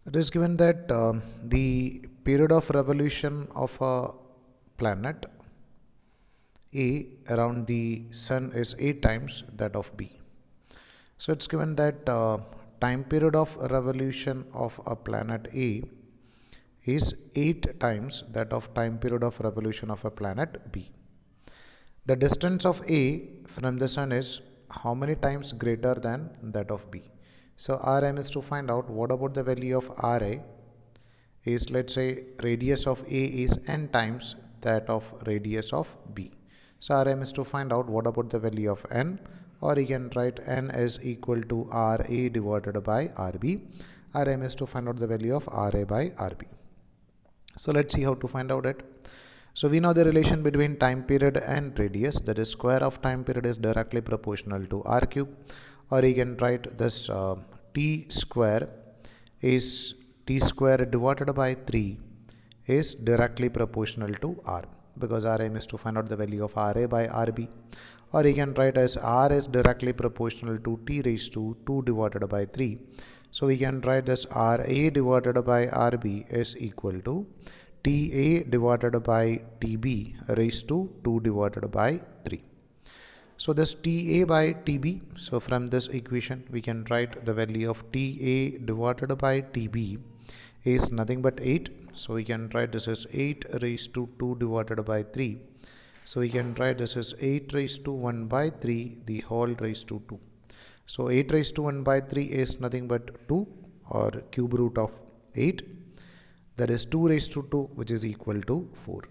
It is given that the period of revolution of a planet A around the Sun is 8 times that of B. So it's given that time period of revolution of a planet A is 8 times that of time period of revolution of a planet B. The distance of A from the Sun is how many times greater than that of B? So Rm is to find out what about the value of Ra is, let's say radius of A is n times that of radius of B. So Rm is to find out what about the value of n, or you can write n is equal to Ra divided by Rb. Rm is to find out the value of Ra by Rb. So let's see how to find out it. So we know the relation between time period and radius, that is square of time period is directly proportional to r cube, or you can write this t square is t square divided by 3 is directly proportional to r, because Rm is to find out the value of Ra by Rb, or you can write as r is directly proportional to t raised to 2 divided by 3. So we can write this Ra divided by Rb is equal to Ta divided by Tb raised to 2 divided by 3. So this Ta by Tb, so from this equation we can write the value of Ta divided by Tb is nothing but 8. So we can write this as 8 raised to 2 divided by 3. So we can write this as 8 raised to 1 by 3 the whole raised to 2. So 8 raised to 1 by 3 is nothing but 2, or cube root of 8. That is 2 raised to 2, which is equal to 4.